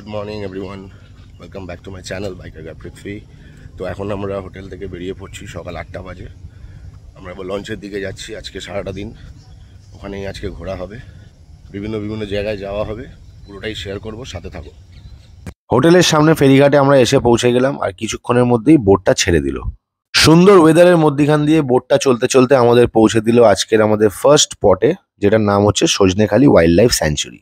Good morning everyone, welcome back to my channel biker guy Prithvi. তো এখন আমরা hotel থেকে বেরিয়ে পড়ছি সকাল 8টা বাজে। আমরা এবার লঞ্চের দিকে যাচ্ছি। আজকে সারাটা দিন ওখানেই আজকে ঘোরা হবে, বিভিন্ন জায়গায় যাওয়া হবে, পুরোটাই শেয়ার করব, সাথে থাকো। হোটেলের সামনে ফেরিঘাটে আমরা এসে পৌঁছে গেলাম আর কিছুক্ষণের মধ্যেই বোটটা ছেড়ে দিল। সুন্দর ওয়েদারের মধ্যখান দিয়ে বোটটা চলতে চলতে আমাদের পৌঁছে দিল আজকের আমাদের ফার্স্ট স্পটে, যেটার নাম হচ্ছে সজনেখালি ওয়াইল্ড লাইফ স্যাঞ্চুরি।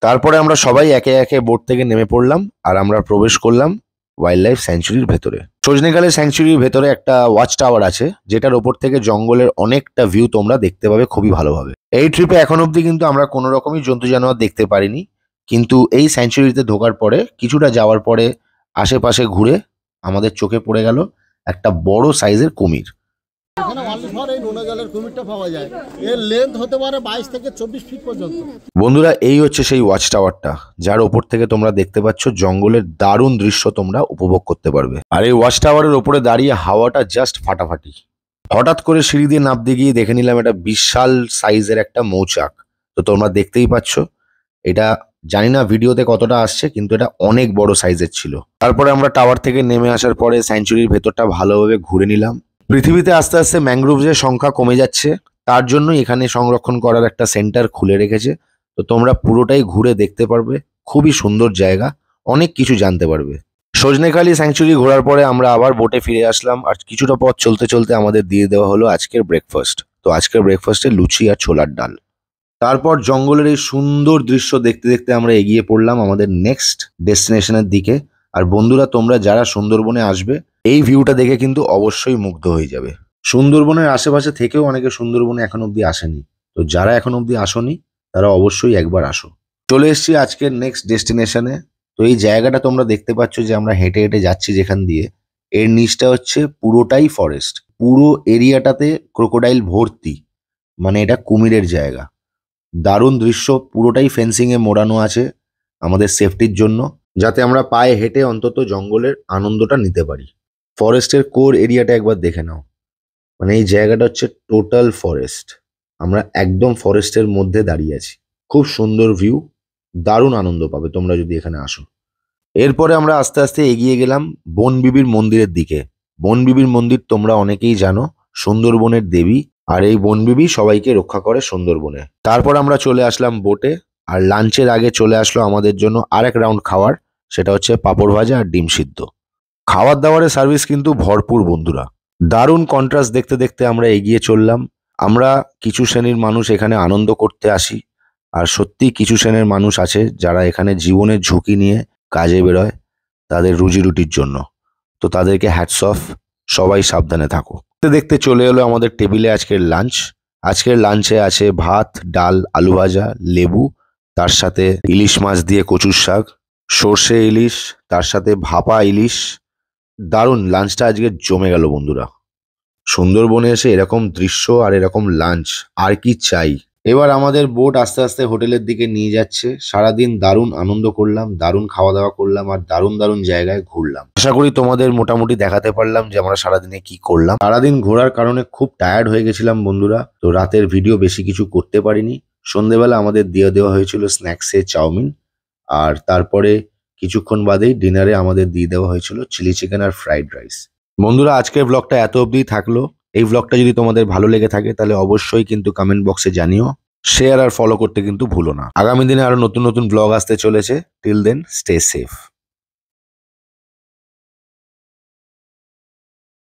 তারপরে আমরা সবাই একে একে বোট থেকে নেমে পড়লাম আর আমরা প্রবেশ করলাম ওয়াইল্ড লাইফ স্যাঞ্চুরির ভেতরে। সজনেখালি স্যাঞ্চুরির ভেতরে একটা ওয়াচ টাওয়ার আছে, যেটার ওপর থেকে জঙ্গলের অনেকটা ভিউ তোমরা দেখতে পাবে খুবই ভালোভাবে। এই ট্রিপে এখন অবধি কিন্তু আমরা কোনো রকমই জন্তু জানোয়ার দেখতে পারিনি, কিন্তু এই স্যাঞ্চুরিতে ঢোকার পরে কিছুটা যাওয়ার পরে আশেপাশে ঘুরে আমাদের চোখে পড়ে গেল একটা বড় সাইজের কুমির। এখানে অনলি এই নোনা জলের কুমিরটা পাওয়া যায়। এর লেন্থ হতে পারে 22 থেকে 24 ফিট পর্যন্ত। বন্ধুরা, এই হচ্ছে সেই ওয়াচ টাওয়ারটা, যার ওপর থেকে তোমরা দেখতে পাচ্ছ জঙ্গলের দারুণ দৃশ্য তোমরা উপভোগ করতে পারবে। আর এই ওয়াচ টাওয়ারের ওপরে দাঁড়িয়ে হাওয়াটা জাস্ট ফাটাফাটি। হঠাৎ করে সিঁড়ি দিয়ে নামতে গিয়ে দেখে নিলাম একটা বিশাল সাইজের একটা মৌচাক। তো তোমরা দেখতেই পাচ্ছ, এটা জানি না ভিডিওতে কতটা আসছে, কিন্তু এটা অনেক বড় সাইজের ছিল। তারপরে আমরা টাওয়ার থেকে নেমে আসার পরে স্যাঞ্চুরির ভেতরটা ভালোভাবে ঘুরে নিলাম। পৃথিবীতে আস্তে আস্তে ম্যানগ্রোভসের সংখ্যা কমে যাচ্ছে, তার জন্য এখানে সংরক্ষণ করার একটা সেন্টার খুলে রেখেছে। তো তোমরা পুরোটাই ঘুরে দেখতে পারবে, খুবই সুন্দর জায়গা, অনেক কিছু জানতে পারবে। সজনেখালি স্যাংচুরি ঘোরার পরে আমরা আবার বোটে ফিরে আসলাম আর কিছুটা পথ চলতে চলতে আমাদের দিয়ে দেওয়া হলো আজকের ব্রেকফাস্ট। তো আজকের ব্রেকফাস্টে লুচি আর ছোলার ডাল। তারপর জঙ্গলের এই সুন্দর দৃশ্য দেখতে দেখতে আমরা এগিয়ে পড়লাম আমাদের নেক্সট ডেস্টিনেশনের দিকে। আর বন্ধুরা, তোমরা যারা সুন্দরবনে আসবে এই ভিউটা দেখে কিন্তু অবশ্যই মুগ্ধ হয়ে যাবে। সুন্দরবনের আশেপাশে থেকেও অনেকে সুন্দরবনে এখন অব্দি আসেনি, তো যারা এখন অব্দি আসোনি তারা অবশ্যই একবার আসো। চলে এসেছি আজকের নেক্সট ডেস্টিনেশনে। তো এই জায়গাটা তোমরা দেখতে পাচ্ছ যে আমরা হেঁটে হেঁটে যাচ্ছি যেখান দিয়ে, এর নিচটা হচ্ছে পুরোটাই ফরেস্ট। পুরো এরিয়াটাতে ক্রোকোডাইল ভর্তি, মানে এটা কুমিরের জায়গা। দারুণ দৃশ্য, পুরোটাই ফেন্সিং এ মোড়ানো আছে আমাদের সেফটির জন্য, যাতে আমরা পায়ে হেঁটে অন্তত জঙ্গলের আনন্দটা নিতে পারি। ফরেস্টের কোর এরিয়াটা একবার দেখে নাও, মানে এই জায়গাটা হচ্ছে টোটাল ফরেস্ট। আমরা একদম ফরেস্টের মধ্যে দাঁড়িয়ে আছি, খুব সুন্দর ভিউ, দারুণ আনন্দ পাবে তোমরা যদি এখানে আসো। এরপরে আমরা আস্তে আস্তে এগিয়ে গেলাম বনবিবির মন্দিরের দিকে। বনবিবির মন্দির তোমরা অনেকেই জানো, সুন্দরবনের দেবী, আর এই বনবিবি সবাইকে রক্ষা করে সুন্দরবনে। তারপর আমরা চলে আসলাম বোটে, আর লাঞ্চের আগে চলে আসলো আমাদের জন্য আরেক রাউন্ড খাওয়ার, সেটা হচ্ছে পাঁপড় ভাজা আর ডিম সিদ্ধ। খাওয়ার দাওয়ারের সার্ভিস কিন্তু ভরপুর বন্ধুরা। দারুণ কন্ট্রাস্ট দেখতে দেখতে আমরা এগিয়ে চললাম। আমরা কিছু শ্রেণীর মানুষ এখানে আনন্দ করতে আসি, আর সত্যি কিছু শ্রেণীর মানুষ আছে যারা এখানে জীবনের ঝুঁকি নিয়ে কাজে বেরোয় তাদের রুজি রুটির জন্য। তো তাদেরকে হ্যাটস অফ, সবাই সাবধানে থাকো। দেখতে দেখতে চলে এলো আমাদের টেবিলে আজকের লাঞ্চ। আজকের লাঞ্চে আছে ভাত, ডাল, আলু ভাজা, লেবু, তার সাথে ইলিশ মাছ দিয়ে কচুর শাক, সর্ষে ইলিশ, তার সাথে ভাপা ইলিশ। দারুণ লাঞ্চটা আজকে জমে গেল বন্ধুরা। সুন্দরবনে এসে এরকম দৃশ্য আর এরকম লাঞ্চ আর কি চাই। এবার আমাদের বোট আস্তে আস্তে হোটেলের দিকে নিয়ে যাচ্ছে। সারাদিন দারুণ আনন্দ করলাম, দারুণ খাওয়া দাওয়া করলাম, আর দারুণ দারুণ জায়গায় ঘুরলাম। আশা করি তোমাদের মোটামুটি দেখাতে পারলাম যে আমরা সারাদিনে কি করলাম। সারাদিন ঘোরার কারণে খুব টায়ার্ড হয়ে গেছিলাম বন্ধুরা, তো রাতের ভিডিও বেশি কিছু করতে পারিনি। সন্ধেবেলা আমাদের দিয়ে দেওয়া হয়েছিল স্ন্যাক্সে চাউমিন, আর তারপরে কিছুক্ষণ বাদেই ডিনারে আমাদের দিয়ে দেওয়া হয়েছিল চিলি চিকেন আর ফ্রাইড রাইস। বন্ধুরা, আজকের ব্লগটা এত অবধিই থাকলো। এই ব্লগটা যদি তোমাদের ভালো লেগে থাকে তাহলে অবশ্যই কিন্তু কমেন্ট বক্সে জানিও। শেয়ার আর ফলো করতে কিন্তু ভুলো না। আগামী দিনে আরো নতুন নতুন ব্লগ আসতে চলেছে। Till then, stay safe.